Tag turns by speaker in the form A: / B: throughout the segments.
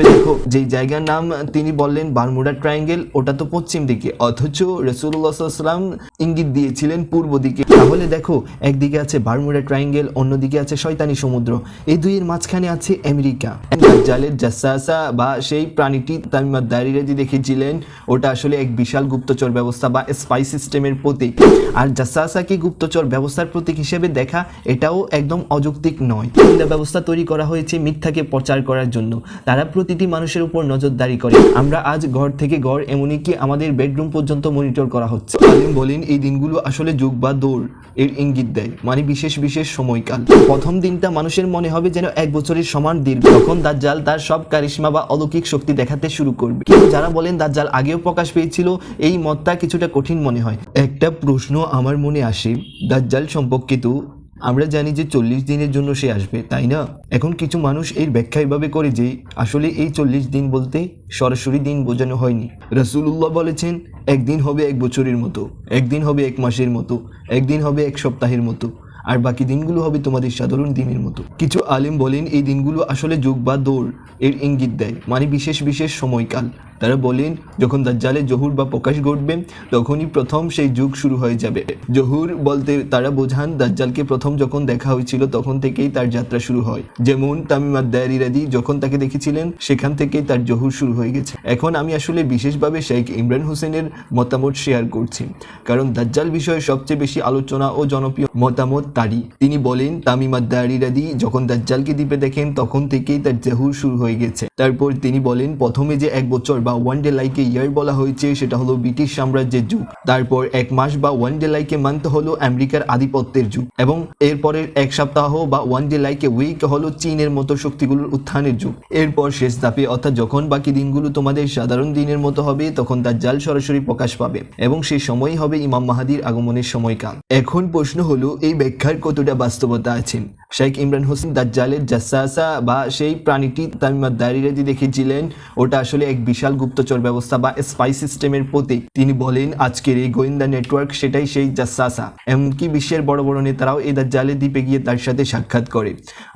A: দেখো যে জায়গার নাম তিনি বললেন বারমুডা ট্রায়াঙ্গেল, ওটা তো পশ্চিম দিকে, অথচ রাসূলুল্লাহ সাল্লাল্লাহু আলাইহি ওয়াসাল্লাম ইঙ্গিত দিয়েছিলেন পূর্ব দিকে। তাহলে দেখো একদিকে আছে বারমুডা ট্রায়াঙ্গেল, অন্যদিকে আছে শয়তানি সমুদ্র, এই দুইয়ের মাঝখানে আছে আমেরিকা। দাজ্জালের জাসাসা বা সেই প্রাণীটি তামিম আদ-দারি রাজি দেখেছিলেন ওটা আসলে এক বিশাল গুপ্তচর ব্যবস্থা বা স্পাই সিস্টেমের প্রতীক। আর জাসাসাকে গুপ্তচর ব্যবস্থার প্রতীক হিসেবে দেখা এটাও একদম অযৌক্তিক নয়। গোয়েন্দা ব্যবস্থা তৈরি করা হয়েছে মিথ্যাকে প্রচার করার জন্য। তারা প্রতিটি মানুষের উপর নজরদারি করে। আমরা আজ ঘর থেকে ঘর, এমনকি আমাদের বেডরুম পর্যন্ত মনিটর করা হচ্ছে। আলিম বলেন এই দিনগুলো আসলে যুগ বা দৌড় এর ইঙ্গিত দেয়, মানে বিশেষ বিশেষ সময়কাল। প্রথম দিনটা মানুষের মনে হবে যেন এক বছরের সমান দীর্ঘ। তখন দাজ্জাল তার সব কারিশমা বা অলৌকিক শক্তি দেখাতে শুরু করবে। কিন্তু যারা বলেন দাজ্জাল আগেও প্রকাশ পেয়েছিল, এই মতটা কিছুটা কঠিন মনে হয়। একটা প্রশ্ন আমার মনে আসে, দাজ্জাল সম্পর্কে তো আমরা জানি যে 40 দিনের জন্য সে আসবে, তাই না? এখন কিছু মানুষ এর ব্যাখ্যা এভাবে করে যে আসলে এই 40 দিন বলতে সরাসরি দিন বোঝানো হয়নি। রাসূলুল্লাহ বলেছেন একদিন হবে এক বছরের মতো, একদিন হবে এক মাসের মতো, একদিন হবে এক সপ্তাহের মতো, আর বাকি দিনগুলো হবে তোমাদের সাধারণ দিনের মতো। কিছু আলিম বলেন এই দিনগুলো আসলে যুগ বা দৌড় এর ইঙ্গিত দেয়, মানে বিশেষ বিশেষ সময়কাল। তারা বলেন যখন দাজ্জালের জহুর বা প্রকাশ ঘটবে তখনই প্রথম সেই যুগ শুরু হয়ে যাবে। জহুর বলতে তারা বোঝান দাজ্জালকে প্রথম যখন দেখা হয়েছিল তখন থেকেই তার যাত্রা শুরু হয়। যেমন তামিম আদ-দারি রাজি যখন তাকে দেখেছিলেন সেখান থেকেই তার জহুর শুরু হয়ে গেছে। এখন আমি আসলে বিশেষভাবে শেখ ইমরান হোসেনের মতামত শেয়ার করছি, কারণ দাজ্জাল বিষয়ে সবচেয়ে বেশি আলোচনা ও জনপ্রিয় মতামত তারই। তিনি বলেন তামিম আদ-দারি রাজি যখন দাজ্জালকে দ্বীপে দেখেন তখন থেকেই তার জহুর শুরু হয়ে গেছে। তারপর তিনি বলেন প্রথমে যে এক বছর বা ওয়ান ডে লাইকে ইয়ার বলা হয়েছে সেটা হলো ব্রিটিশ সাম্রাজ্যের যুগ, তারপর এক মাস বা ওয়ান ডে লাইকে মান্থ হলো আমেরিকার আধিপত্যের যুগ, এবং এরপরের এক সপ্তাহ বা ওয়ান ডে লাইকে উইক হলো চীনের মতো শক্তিগুলোর উত্থানের যুগ। এরপর শেষ ধাপে অর্থাৎ যখন বাকি দিনগুলো তোমাদের সাধারণ দিনের মতো হবে তখন দাজ্জাল সরাসরি প্রকাশ পাবে, এবং সেই সময়ই হবে ইমাম মাহাদির আগমনের সময়কাল। এখন প্রশ্ন হলো এই ব্যাখ্যার কতটা বাস্তবতা আছে। শেখ ইমরান হোসেন দাজ্জালের জাসাসা বা সেই প্রাণীটি তামিম আদ-দারি রাজি দেখেছিলেন ওটা আসলে এক বিশাল গুপ্তচর ব্যবস্থা বা স্পাই সিস্টেমের প্রতীক। তিনি বলেন আজকের এই গোয়েন্দা নেটওয়ার্ক সেটাই সেই জাসাসা। এমনকি বিশ্বের বড় বড় নেতারাও এই দাজ্জালের দ্বীপে গিয়ে তার সাথে সাক্ষাৎ করে।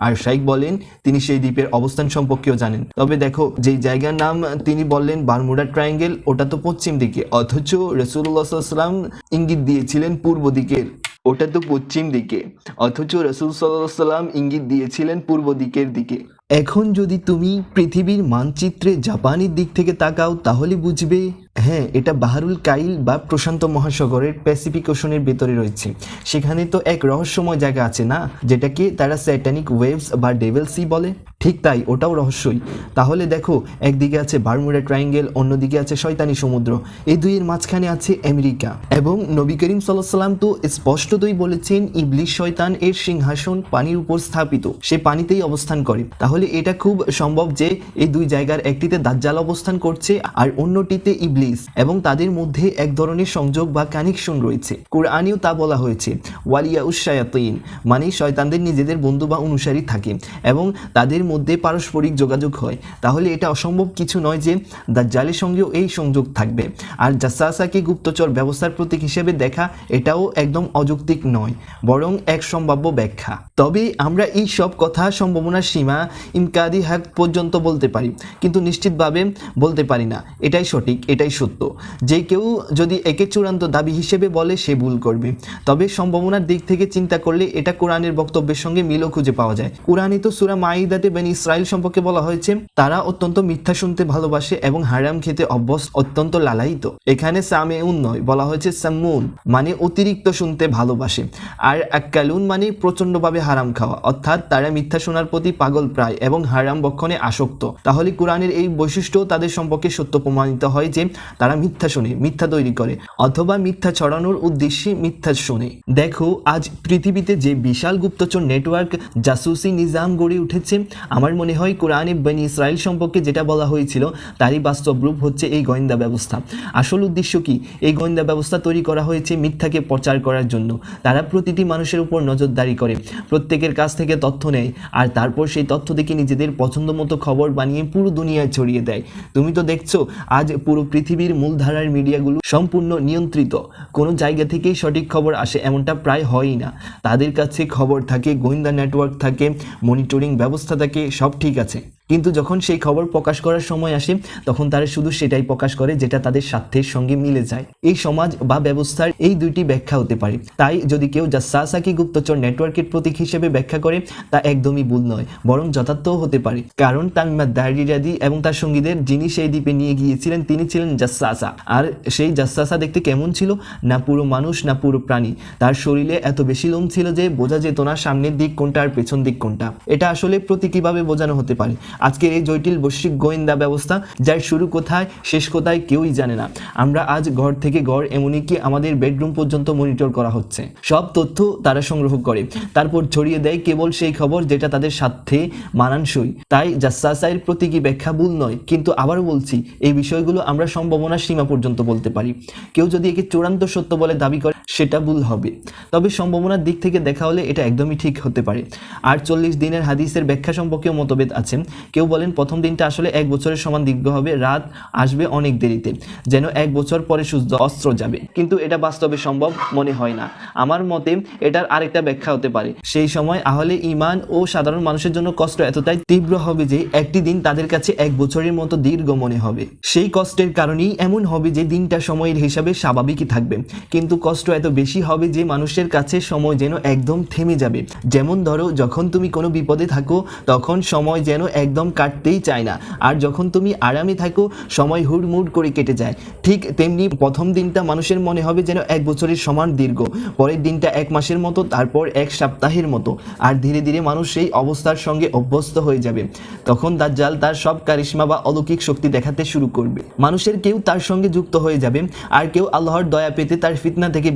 A: আর শেখ বলেন তিনি সেই দ্বীপের অবস্থান সম্পর্কেও জানেন। তবে দেখো যেই জায়গার নাম তিনি বললেন বারমুডা ট্রায়াঙ্গেল, ওটা তো পশ্চিম দিকে, অথচ রাসূলুল্লাহ সাল্লাল্লাহু আলাইহি ওয়াসাল্লাম ইঙ্গিত দিয়েছিলেন পূর্ব দিকের। ওটা তো পশ্চিম দিকে, অথচ রাসূল সাল্লাল্লাহু আলাইহি ওয়াসাল্লাম ইঙ্গিত দিয়েছিলেন পূর্ব দিকের দিকে। এখন যদি তুমি পৃথিবীর মানচিত্রে জাপানের দিক থেকে তাকাও তাহলে বুঝবে হ্যাঁ এটা বাহরুল কাইল বা প্রশান্ত মহাসাগরের প্যাসিফিক ওশনের ভেতরে রয়েছে। সেখানে তো এক রহস্যময় জায়গা আছে না, যেটাকে তারা স্যাটানিক ওয়েভস বা ডেভিল সি বলে। ঠিক তাই, ওটাও রহস্যই। তাহলে দেখো একদিকে আছে বারমুডা ট্রায়াঙ্গেল, অন্যদিকে আছে শয়তানি সমুদ্র, এই দুইয়ের মাঝখানে আছে আমেরিকা। এবং নবী করিম সাল্লাল্লাহু আলাইহি ওয়াসাল্লাম তো স্পষ্টতই বলেছেন ইবলিস শয়তান এর সিংহাসন পানির উপর স্থাপিত, সে পানিতেই অবস্থান করে। তাহলে এটা খুব সম্ভব যে এই দুই জায়গার একটিতে দাজ্জাল অবস্থান করছে আর অন্যটিতে ইবলিস, এবং তাদের মধ্যে এক ধরনের সংযোগ বা কানেকশন রয়েছে। কুরআনেও তা বলা হয়েছে ওয়ালিয়াউশ শায়াতিন, মানে শয়তানদের নিজেদের বন্ধু বা অনুসারী থাকে এবং তাদের মধ্যে পারস্পরিক যোগাযোগ হয়। তাহলে এটা অসম্ভব কিছু নয় যে দাজ্জালের সঙ্গেও এই সংযোগ থাকবে। আর জাসাসাকে গুপ্তচর ব্যবস্থার প্রতীক হিসেবে দেখা এটাও একদম অযৌক্তিক নয়, বরং এক সম্ভাব্য ব্যাখ্যা। তবে আমরা এই সব কথা সম্ভাবনার সীমা ইমকাদি হাক পর্যন্ত বলতে পারি, কিন্তু নিশ্চিতভাবে বলতে পারি না এটাই সঠিক, এটাই সত্য। যে কেউ যদি একে চূড়ান্ত দাবি হিসেবে বলে সে ভুল করবে। তবে সম্ভাবনার দিক থেকে চিন্তা করলে এটা কোরআনের বক্তব্যের সঙ্গে মিলও খুঁজে পাওয়া যায়। কোরআনে তো সূরা মাইদাতে বনী ইসরাইল সম্পর্কে বলা হয়েছে তারা অত্যন্ত মিথ্যা শুনতে ভালোবাসে এবং হারাম খেতে অভ্যস্ত, অত্যন্ত লালায়িত। এখানে সামেউন নয়, বলা হয়েছে সাম্মুন, মানে অতিরিক্ত শুনতে ভালোবাসে। আর আক্কালুন মানে প্রচন্ডভাবে হারাম খাওয়া, অর্থাৎ তারা মিথ্যা শোনার প্রতি পাগল প্রায় এবং হারাম বক্ষণে আসক্ত। তাহলে কোরআনের এই বৈশিষ্ট্য তাদের সম্পর্কে সত্য প্রমাণিত হয় যে তারা মিথ্যা শোনে, মিথ্যা তৈরি করে, অথবা মিথ্যা ছড়ানোর উদ্দেশ্যে মিথ্যা শোনে। দেখো আজ পৃথিবীতে যে বিশাল গুপ্তচর নেটওয়ার্ক জাসুসি নিজাম গড়ে উঠেছে, আমার মনে হয় কোরআনে বনী ইসরাইল সম্পর্কে যেটা বলা হয়েছিল তারই বাস্তব রূপ হচ্ছে এই গোয়েন্দা ব্যবস্থা। আসল উদ্দেশ্য কি? এই গোয়েন্দা ব্যবস্থা তৈরি করা হয়েছে মিথ্যাকে প্রচার করার জন্য। তারা প্রতিটি মানুষের উপর নজরদারি করে, প্রত্যেকের কাছ থেকে তথ্য নেয়, আর তারপর সেই তথ্য থেকে নিজেদের পছন্দ মতো খবর বানিয়ে পুরো দুনিয়ায় ছড়িয়ে দেয়। তুমি তো দেখছো আজ পুরো পৃথিবীর মূলধারার মিডিয়াগুলো সম্পূর্ণ নিয়ন্ত্রিত। কোনো জায়গা থেকেই সঠিক খবর আসে এমনটা প্রায় হয়ই না। তাদের কাছে খবর থাকে, গোয়েন্দা নেটওয়ার্ক থাকে, মনিটরিং ব্যবস্থা থাকে, সব ঠিক আছে, কিন্তু যখন সেই খবর প্রকাশ করার সময় আসে তখন তারা শুধু সেটাই প্রকাশ করে যেটা তাদের স্বার্থের সঙ্গে মিলে যায়। এই সমাজ বা ব্যবস্থার এই দুইটি ব্যাখ্যা হতে পারে। তাই যদি কেউ জাসাসাকে গুপ্তচর নেটওয়ার্কের প্রতীক হিসেবে ব্যাখ্যা করে তা একদমই ভুল নয়, বরং যথার্থও হতে পারে। কারণ তামিম দারিরাদি এবং তার সঙ্গীদের যিনি সেই দ্বীপে নিয়ে গিয়েছিলেন তিনি ছিলেন জাসাসা। আর সেই জাসাসা দেখতে কেমন ছিল? না পুরো মানুষ না পুরো প্রাণী। তার শরীরে এত বেশি লোম ছিল যে বোঝা যেত না সামনের দিক কোনটা আর পেছন দিক কোনটা। এটা আসলে প্রতীকীভাবে বোঝানো হতে পারে। আজকের এই জটিল বৈশ্বিক গোয়েন্দা ব্যবস্থা যার শুরু কোথায় শেষ কোথায় কেউই জানে না। আমরা আজ ঘর থেকে ঘর, এমনকি আমাদের বেডরুম পর্যন্ত মনিটর করা হচ্ছে। সব তথ্য তারা সংগ্রহ করে তারপর ছড়িয়ে দেয় কেবল সেই খবর যেটা তাদের সাথে মানানসই। তাই জাসাসাইয়ের প্রতীকী ব্যাখ্যা ভুল নয়, কিন্তু আবারও বলছি এই বিষয়গুলো আমরা সম্ভাবনার সীমা পর্যন্ত বলতে পারি। কেউ যদি একে চূড়ান্ত সত্য বলে দাবি করে সেটা ভুল হবে, তবে সম্ভাবনার দিক থেকে দেখা হলে এটা একদমই ঠিক হতে পারে। আর 40 দিনের হাদিসের ব্যাখ্যা সম্পর্কেও মতভেদ আছে। কেউ বলেন প্রথম দিনটা আসলে 1 বছরের সমান দীর্ঘ হবে, রাত আসবে অনেক দেরিতে, যেন 1 বছর পরে সূর্য অস্ত্র যাবে। কিন্তু এটা বাস্তবে সম্ভব মনে হয় না। আমার মতে এটার আরেকটা ব্যাখ্যা হতে পারে, সেই সময় আহলে ঈমান ও সাধারণ মানুষের জন্য কষ্ট এতটাই তীব্র হবে যে একটি দিন তাদের কাছে 1 বছরের মতো দীর্ঘ মনে হবে। সেই কষ্টের কারণেই এমন হবে যে দিনটা সময়ের হিসাবে স্বাভাবিকই থাকবে, কিন্তু কষ্ট এত বেশি হবে যে মানুষের কাছে সময় যেন একদম থেমে যাবে। যেমন ধরো যখন তুমি কোনো বিপদে থাকো তখন সময় যেন একদম কাটতেই চায় না, আর যখন তুমি আরামে থাকো সময় হুড়মুড় করে কেটে যায়। ঠিক তেমনি প্রথম দিনটা মানুষের মনে হবে যেন 1 বছরের সমান দীর্ঘ, পরের দিনটা 1 মাসের মতো, তারপর 1 সপ্তাহের মতো, আর ধীরে ধীরে মানুষ সেই অবস্থার সঙ্গে অভ্যস্ত হয়ে যাবে। তখন দাজ্জাল তার সব কারিশমা বা অলৌকিক শক্তি দেখাতে শুরু করবে। মানুষের কেউ তার সঙ্গে যুক্ত হয়ে যাবে, আর কেউ আল্লাহর দয়া পেতে তার ফিতনা থেকে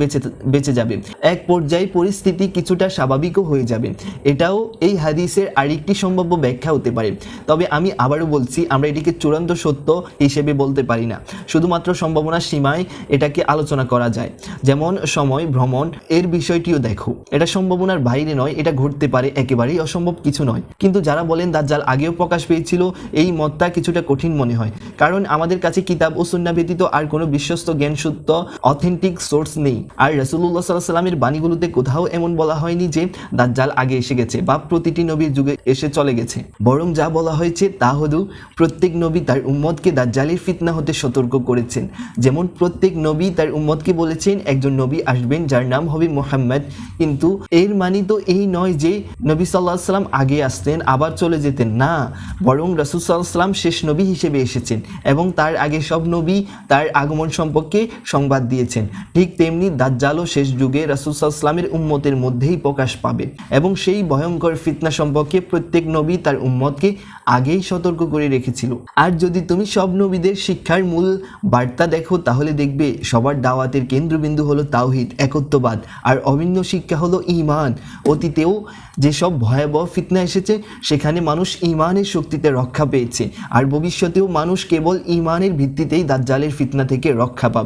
A: বেঁচে যাবে। এক পর্যায়ে পরিস্থিতি কিছুটা স্বাভাবিকও হয়ে যাবে। এটাও এই হাদিসের আরেকটি সম্ভাব্য ব্যাখ্যা হতে পারে। তবে আমি আবারও বলছি আমরা এটিকে চূড়ান্ত সত্য হিসেবে বলতে পারি না, শুধুমাত্র সম্ভাবনার সীমায় এটাকে আলোচনা করা যায়। যেমন সময় ভ্রমণ এর বিষয়টিও দেখো, এটা সম্ভাবনার বাইরে নয়, এটা ঘটতে পারে, একেবারেই অসম্ভব কিছু নয়। কিন্তু যারা বলেন দাজ্জাল আগেও প্রকাশ পেয়েছিল এই মতটা কিছুটা কঠিন মনে হয়, কারণ আমাদের কাছে কিতাব ও সুন্নাহ ব্যতীত আর কোনো বিশ্বস্ত জ্ঞানসূত্র অথেন্টিক সোর্স নেই। আর রাসূলুল্লাহ সাল্লাল্লাহু আলাইহি ওয়াসাল্লামের বাণীগুলোতে কোথাও এমন বলা হয়নি যে দাজ্জাল আগে এসে গেছে বা প্রতিটি নবীর যুগে এসে চলে গেছে, বরং যা বলা হয়েছে তা হলো প্রত্যেক নবী তার উম্মতকে দাজ্জালের ফিতনা হতে সতর্ক করেছেন। যেমন প্রত্যেক নবী তার উম্মতকে বলেছেন একজন নবী আসবেন যার নাম হবে মুহাম্মদ, কিন্তু এর মানে তো এই নয় যে নবী সাল্লাল্লাহু আলাইহি ওয়াসাল্লাম আগে আসতেন আবার চলে যেতেন, না, বরং রাসূল সাল্লাল্লাহু আলাইহি ওয়াসাল্লাম শেষ নবী হিসেবে এসেছেন এবং তার আগে সব নবী তার আগমন সম্পর্কে সংবাদ দিয়েছেন। ঠিক তেমনি দাজ্জালও শেষ যুগে রাসূল সাল্লাল্লাহু আলাইহি ওয়াসাল্লামের উম্মতের মধ্যেই প্রকাশ পাবে এবং সেই ভয়ঙ্কর ফিতনা সম্পর্কে প্রত্যেক নবী তার উম্মতকে আগেই সতর্ক করে রেখেছিল। আর যদি তুমি সব নবীদের শিক্ষার মূল বার্তা দেখো তাহলে দেখবে সবার দাওয়াতের কেন্দ্রবিন্দু হলো তাওহীদ, একত্ববাদ, আর অভিন্ন শিক্ষা হলো ঈমান। অতীতেও যেসব ভয়াবহ ফিতনা এসেছে সেখানে মানুষ ঈমানের শক্তিতে রক্ষা পেয়েছে, আর ভবিষ্যতেও মানুষ কেবল ঈমানের ভিত্তিতেই দাজ্জালের ফিতনা থেকে রক্ষা পাবে।